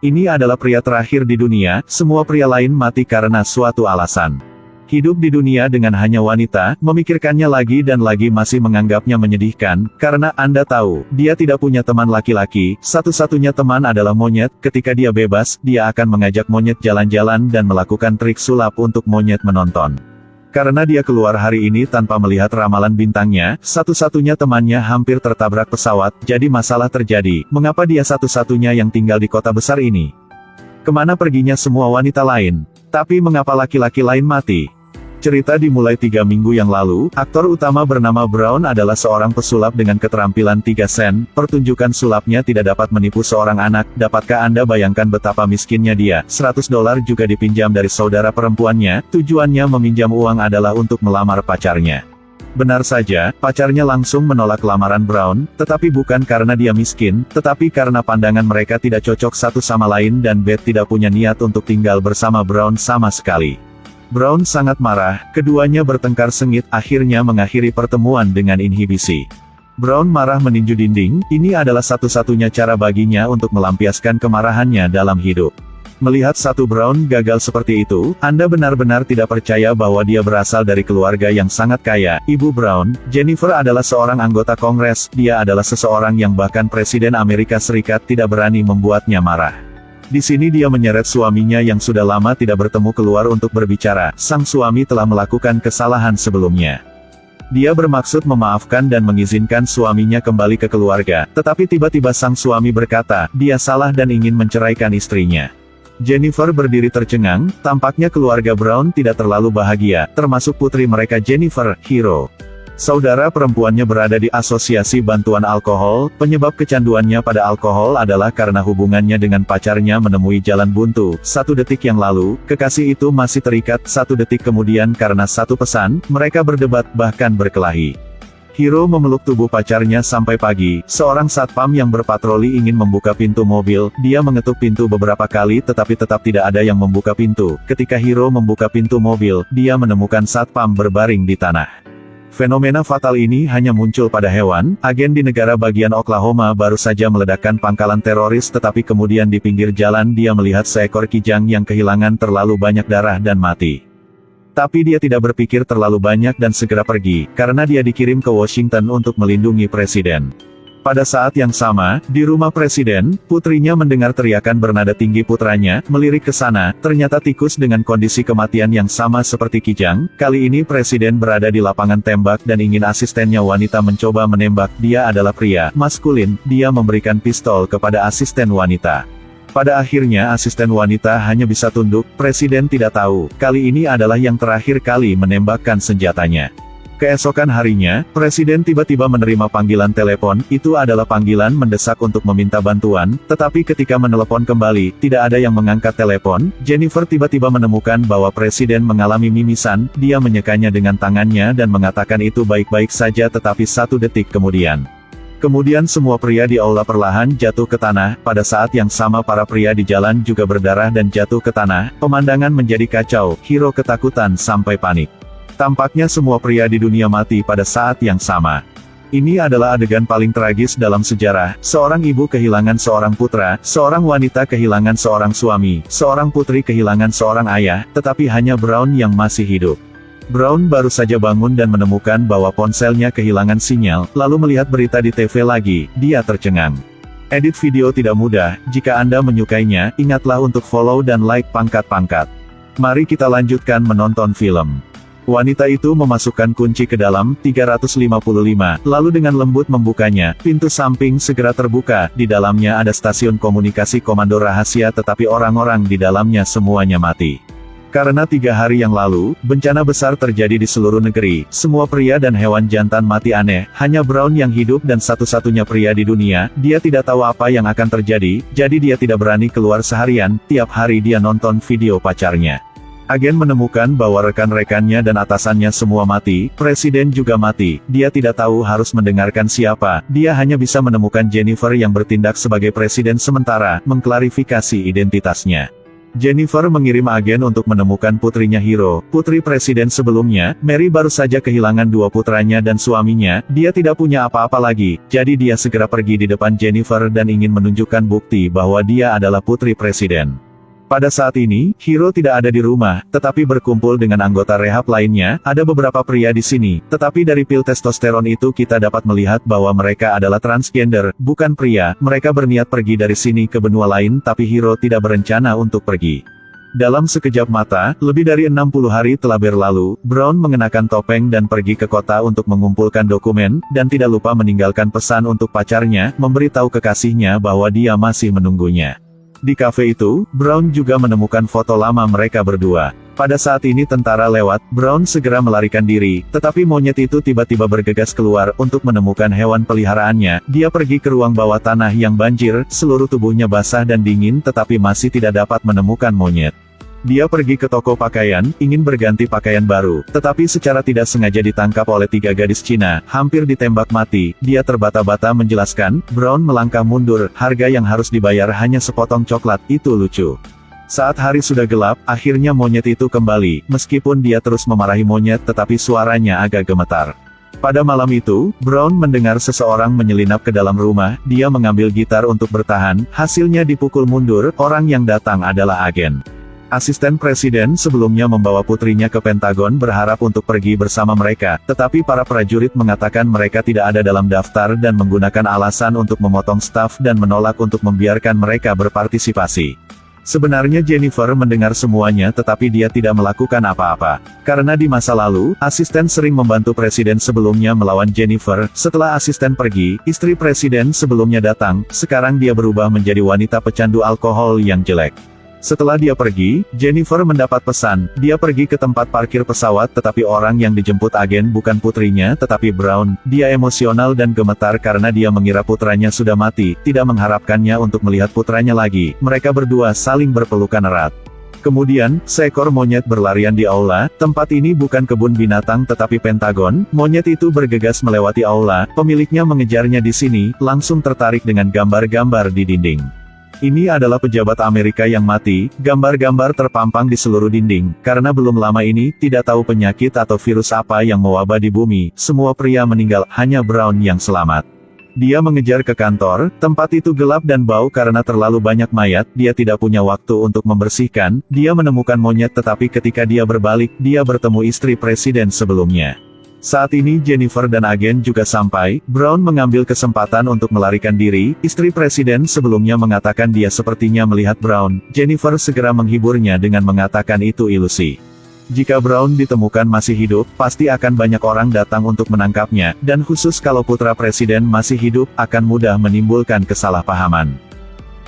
Ini adalah pria terakhir di dunia, semua pria lain mati karena suatu alasan. Hidup di dunia dengan hanya wanita, memikirkannya lagi dan lagi masih menganggapnya menyedihkan, karena Anda tahu, dia tidak punya teman laki-laki, satu-satunya teman adalah monyet, ketika dia bebas, dia akan mengajak monyet jalan-jalan dan melakukan trik sulap untuk monyet menonton. Karena dia keluar hari ini tanpa melihat ramalan bintangnya, satu-satunya temannya hampir tertabrak pesawat, jadi masalah terjadi, mengapa dia satu-satunya yang tinggal di kota besar ini? Kemana perginya semua wanita lain? Tapi mengapa laki-laki lain mati? Cerita dimulai 3 minggu yang lalu, aktor utama bernama Brown adalah seorang pesulap dengan keterampilan 3 sen, pertunjukan sulapnya tidak dapat menipu seorang anak, dapatkah Anda bayangkan betapa miskinnya dia, $100 juga dipinjam dari saudara perempuannya, tujuannya meminjam uang adalah untuk melamar pacarnya. Benar saja, pacarnya langsung menolak lamaran Brown, tetapi bukan karena dia miskin, tetapi karena pandangan mereka tidak cocok satu sama lain dan Beth tidak punya niat untuk tinggal bersama Brown sama sekali. Brown sangat marah, keduanya bertengkar sengit, akhirnya mengakhiri pertemuan dengan inhibisi. Brown marah meninju dinding, ini adalah satu-satunya cara baginya untuk melampiaskan kemarahannya dalam hidup. Melihat satu Brown gagal seperti itu, Anda benar-benar tidak percaya bahwa dia berasal dari keluarga yang sangat kaya. Ibu Brown, Jennifer adalah seorang anggota Kongres, dia adalah seseorang yang bahkan Presiden Amerika Serikat tidak berani membuatnya marah. Di sini dia menyeret suaminya yang sudah lama tidak bertemu keluar untuk berbicara, sang suami telah melakukan kesalahan sebelumnya. Dia bermaksud memaafkan dan mengizinkan suaminya kembali ke keluarga, tetapi tiba-tiba sang suami berkata, dia salah dan ingin menceraikan istrinya. Jennifer berdiri tercengang, tampaknya keluarga Brown tidak terlalu bahagia, termasuk putri mereka Jennifer, Hero. Saudara perempuannya berada di Asosiasi Bantuan Alkohol, penyebab kecanduannya pada alkohol adalah karena hubungannya dengan pacarnya menemui jalan buntu. 1 detik yang lalu, kekasih itu masih terikat, 1 detik kemudian karena satu pesan, mereka berdebat, bahkan berkelahi. Hero memeluk tubuh pacarnya sampai pagi, seorang satpam yang berpatroli ingin membuka pintu mobil, dia mengetuk pintu beberapa kali tetapi tetap tidak ada yang membuka pintu. Ketika Hero membuka pintu mobil, dia menemukan satpam berbaring di tanah. Fenomena fatal ini hanya muncul pada hewan, agen di negara bagian Oklahoma baru saja meledakkan pangkalan teroris tetapi kemudian di pinggir jalan dia melihat seekor kijang yang kehilangan terlalu banyak darah dan mati. Tapi dia tidak berpikir terlalu banyak dan segera pergi, karena dia dikirim ke Washington untuk melindungi presiden. Pada saat yang sama, di rumah presiden, putrinya mendengar teriakan bernada tinggi putranya, melirik ke sana, ternyata tikus dengan kondisi kematian yang sama seperti kijang. Kali ini presiden berada di lapangan tembak dan ingin asistennya wanita mencoba menembak, dia adalah pria, maskulin, dia memberikan pistol kepada asisten wanita. Pada akhirnya asisten wanita hanya bisa tunduk, presiden tidak tahu, kali ini adalah yang terakhir kali menembakkan senjatanya. Keesokan harinya, Presiden tiba-tiba menerima panggilan telepon, itu adalah panggilan mendesak untuk meminta bantuan, tetapi ketika menelepon kembali, tidak ada yang mengangkat telepon. Jennifer tiba-tiba menemukan bahwa Presiden mengalami mimisan, dia menyekanya dengan tangannya dan mengatakan itu baik-baik saja tetapi 1 detik kemudian. Kemudian semua pria di aula perlahan jatuh ke tanah, pada saat yang sama para pria di jalan juga berdarah dan jatuh ke tanah, pemandangan menjadi kacau, Hero ketakutan sampai panik. Tampaknya semua pria di dunia mati pada saat yang sama. Ini adalah adegan paling tragis dalam sejarah, seorang ibu kehilangan seorang putra, seorang wanita kehilangan seorang suami, seorang putri kehilangan seorang ayah, tetapi hanya Brown yang masih hidup. Brown baru saja bangun dan menemukan bahwa ponselnya kehilangan sinyal, lalu melihat berita di TV lagi, dia tercengang. Edit video tidak mudah, jika Anda menyukainya, ingatlah untuk follow dan like pangkat-pangkat. Mari kita lanjutkan menonton film. Wanita itu memasukkan kunci ke dalam 355, lalu dengan lembut membukanya, pintu samping segera terbuka, di dalamnya ada stasiun komunikasi komando rahasia tetapi orang-orang di dalamnya semuanya mati. Karena 3 hari yang lalu, bencana besar terjadi di seluruh negeri, semua pria dan hewan jantan mati aneh, hanya Brown yang hidup dan satu-satunya pria di dunia, dia tidak tahu apa yang akan terjadi, jadi dia tidak berani keluar seharian, tiap hari dia nonton video pacarnya. Agen menemukan bahwa rekan-rekannya dan atasannya semua mati, presiden juga mati, dia tidak tahu harus mendengarkan siapa, dia hanya bisa menemukan Jennifer yang bertindak sebagai presiden sementara, mengklarifikasi identitasnya. Jennifer mengirim agen untuk menemukan putrinya Hiro, putri presiden sebelumnya. Mary baru saja kehilangan dua putranya dan suaminya, dia tidak punya apa-apa lagi, jadi dia segera pergi di depan Jennifer dan ingin menunjukkan bukti bahwa dia adalah putri presiden. Pada saat ini, Hiro tidak ada di rumah, tetapi berkumpul dengan anggota rehab lainnya. Ada beberapa pria di sini, tetapi dari pil testosteron itu kita dapat melihat bahwa mereka adalah transgender, bukan pria. Mereka berniat pergi dari sini ke benua lain, tapi Hiro tidak berencana untuk pergi. Dalam sekejap mata, lebih dari 60 hari telah berlalu. Brown mengenakan topeng dan pergi ke kota untuk mengumpulkan dokumen, dan tidak lupa meninggalkan pesan untuk pacarnya, memberitahu kekasihnya bahwa dia masih menunggunya. Di kafe itu, Brown juga menemukan foto lama mereka berdua. Pada saat ini tentara lewat, Brown segera melarikan diri, tetapi monyet itu tiba-tiba bergegas keluar untuk menemukan hewan peliharaannya. Dia pergi ke ruang bawah tanah yang banjir, seluruh tubuhnya basah dan dingin tetapi masih tidak dapat menemukan monyet. Dia pergi ke toko pakaian, ingin berganti pakaian baru, tetapi secara tidak sengaja ditangkap oleh 3 gadis Cina, hampir ditembak mati. Dia terbata-bata menjelaskan, Brown melangkah mundur, harga yang harus dibayar hanya sepotong coklat, itu lucu. Saat hari sudah gelap, akhirnya monyet itu kembali, meskipun dia terus memarahi monyet tetapi suaranya agak gemetar. Pada malam itu, Brown mendengar seseorang menyelinap ke dalam rumah, dia mengambil gitar untuk bertahan, hasilnya dipukul mundur, orang yang datang adalah agen. Asisten presiden sebelumnya membawa putrinya ke Pentagon berharap untuk pergi bersama mereka, tetapi para prajurit mengatakan mereka tidak ada dalam daftar dan menggunakan alasan untuk memotong staf dan menolak untuk membiarkan mereka berpartisipasi. Sebenarnya Jennifer mendengar semuanya tetapi dia tidak melakukan apa-apa. Karena di masa lalu, asisten sering membantu presiden sebelumnya melawan Jennifer. Setelah asisten pergi, istri presiden sebelumnya datang, sekarang dia berubah menjadi wanita pecandu alkohol yang jelek. Setelah dia pergi, Jennifer mendapat pesan. Dia pergi ke tempat parkir pesawat tetapi orang yang dijemput agen bukan putrinya tetapi Brown. Dia emosional dan gemetar karena dia mengira putranya sudah mati, tidak mengharapkannya untuk melihat putranya lagi. Mereka berdua saling berpelukan erat. Kemudian, seekor monyet berlarian di aula. Tempat ini bukan kebun binatang tetapi Pentagon. Monyet itu bergegas melewati aula, pemiliknya mengejarnya di sini, langsung tertarik dengan gambar-gambar di dinding. Ini adalah pejabat Amerika yang mati, gambar-gambar terpampang di seluruh dinding, karena belum lama ini, tidak tahu penyakit atau virus apa yang mewabah di bumi, semua pria meninggal, hanya Brown yang selamat. Dia mengejar ke kantor, tempat itu gelap dan bau karena terlalu banyak mayat, dia tidak punya waktu untuk membersihkan, dia menemukan monyet tetapi ketika dia berbalik, dia bertemu istri presiden sebelumnya. Saat ini Jennifer dan agen juga sampai. Brown mengambil kesempatan untuk melarikan diri. Istri presiden sebelumnya mengatakan dia sepertinya melihat Brown. Jennifer segera menghiburnya dengan mengatakan itu ilusi. Jika Brown ditemukan masih hidup, pasti akan banyak orang datang untuk menangkapnya, dan khusus kalau putra presiden masih hidup, akan mudah menimbulkan kesalahpahaman.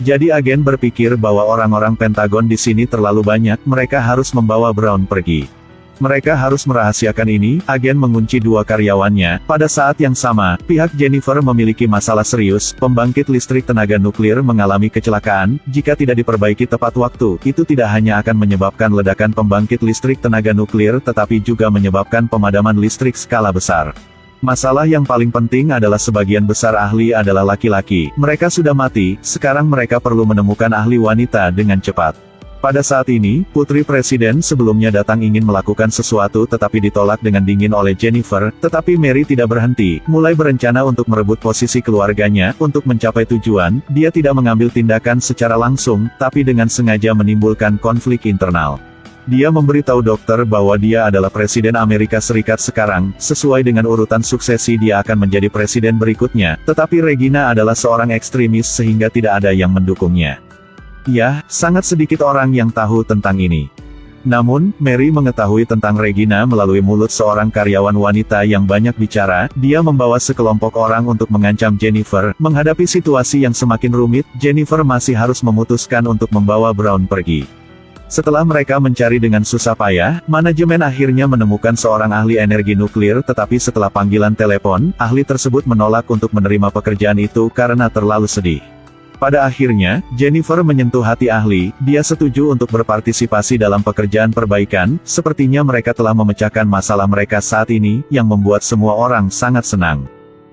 Jadi agen berpikir bahwa orang-orang Pentagon di sini terlalu banyak, mereka harus membawa Brown pergi. Mereka harus merahasiakan ini. Agen mengunci 2 karyawannya. Pada saat yang sama, pihak Jennifer memiliki masalah serius. Pembangkit listrik tenaga nuklir mengalami kecelakaan. Jika tidak diperbaiki tepat waktu, itu tidak hanya akan menyebabkan ledakan pembangkit listrik tenaga nuklir tetapi juga menyebabkan pemadaman listrik skala besar. Masalah yang paling penting adalah sebagian besar ahli adalah laki-laki. Mereka sudah mati, sekarang mereka perlu menemukan ahli wanita dengan cepat. Pada saat ini, putri presiden sebelumnya datang ingin melakukan sesuatu tetapi ditolak dengan dingin oleh Jennifer, tetapi Mary tidak berhenti, mulai berencana untuk merebut posisi keluarganya. Untuk mencapai tujuan, dia tidak mengambil tindakan secara langsung, tapi dengan sengaja menimbulkan konflik internal. Dia memberitahu dokter bahwa dia adalah Presiden Amerika Serikat sekarang, sesuai dengan urutan suksesi dia akan menjadi presiden berikutnya, tetapi Regina adalah seorang ekstremis sehingga tidak ada yang mendukungnya. Ya, sangat sedikit orang yang tahu tentang ini. Namun, Mary mengetahui tentang Regina melalui mulut seorang karyawan wanita yang banyak bicara. Dia membawa sekelompok orang untuk mengancam Jennifer. Menghadapi situasi yang semakin rumit, Jennifer masih harus memutuskan untuk membawa Brown pergi. Setelah mereka mencari dengan susah payah, manajemen akhirnya menemukan seorang ahli energi nuklir tetapi setelah panggilan telepon, ahli tersebut menolak untuk menerima pekerjaan itu karena terlalu sedih. Pada akhirnya, Jennifer menyentuh hati ahli, dia setuju untuk berpartisipasi dalam pekerjaan perbaikan. Sepertinya mereka telah memecahkan masalah mereka saat ini, yang membuat semua orang sangat senang.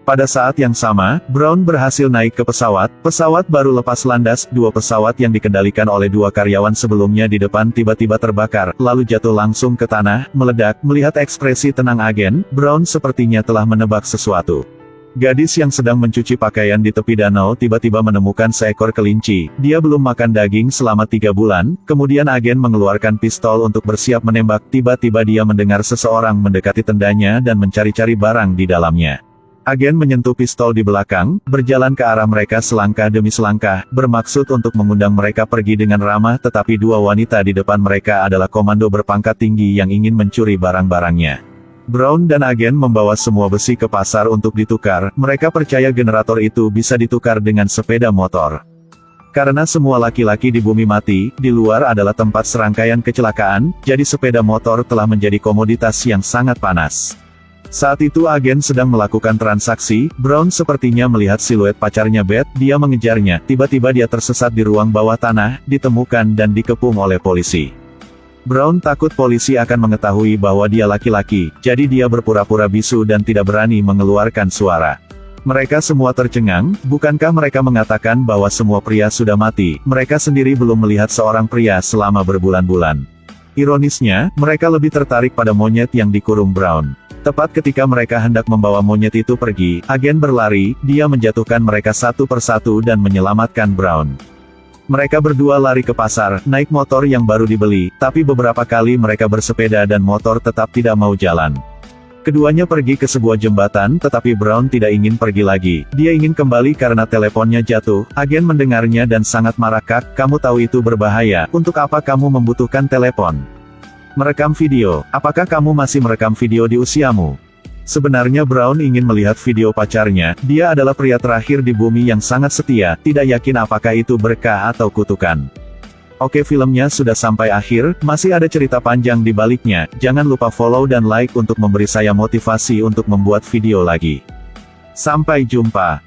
Pada saat yang sama, Brown berhasil naik ke pesawat baru lepas landas, dua pesawat yang dikendalikan oleh dua karyawan sebelumnya di depan tiba-tiba terbakar, lalu jatuh langsung ke tanah, meledak. Melihat ekspresi tenang agen, Brown sepertinya telah menebak sesuatu. Gadis yang sedang mencuci pakaian di tepi danau tiba-tiba menemukan seekor kelinci. Dia belum makan daging selama 3 bulan, kemudian agen mengeluarkan pistol untuk bersiap menembak. Tiba-tiba dia mendengar seseorang mendekati tendanya dan mencari-cari barang di dalamnya. Agen menyentuh pistol di belakang, berjalan ke arah mereka selangkah demi selangkah, bermaksud untuk mengundang mereka pergi dengan ramah, tetapi dua wanita di depan mereka adalah komando berpangkat tinggi yang ingin mencuri barang-barangnya. Brown dan agen membawa semua besi ke pasar untuk ditukar. Mereka percaya generator itu bisa ditukar dengan sepeda motor. Karena semua laki-laki di bumi mati, di luar adalah tempat serangkaian kecelakaan, jadi sepeda motor telah menjadi komoditas yang sangat panas. Saat itu agen sedang melakukan transaksi, Brown sepertinya melihat siluet pacarnya Beth, dia mengejarnya, tiba-tiba dia tersesat di ruang bawah tanah, ditemukan dan dikepung oleh polisi. Brown takut polisi akan mengetahui bahwa dia laki-laki, jadi dia berpura-pura bisu dan tidak berani mengeluarkan suara. Mereka semua tercengang, bukankah mereka mengatakan bahwa semua pria sudah mati, mereka sendiri belum melihat seorang pria selama berbulan-bulan. Ironisnya, mereka lebih tertarik pada monyet yang dikurung Brown. Tepat ketika mereka hendak membawa monyet itu pergi, agen berlari, dia menjatuhkan mereka satu persatu dan menyelamatkan Brown. Mereka berdua lari ke pasar, naik motor yang baru dibeli, tapi beberapa kali mereka bersepeda dan motor tetap tidak mau jalan. Keduanya pergi ke sebuah jembatan, tetapi Brown tidak ingin pergi lagi. Dia ingin kembali karena teleponnya jatuh. Agen mendengarnya dan sangat marah. "Kak, kamu tahu itu berbahaya, untuk apa kamu membutuhkan telepon? Merekam video, apakah kamu masih merekam video di usiamu?" Sebenarnya Brown ingin melihat video pacarnya, dia adalah pria terakhir di bumi yang sangat setia, tidak yakin apakah itu berkah atau kutukan. Oke, filmnya sudah sampai akhir, masih ada cerita panjang di baliknya, jangan lupa follow dan like untuk memberi saya motivasi untuk membuat video lagi. Sampai jumpa.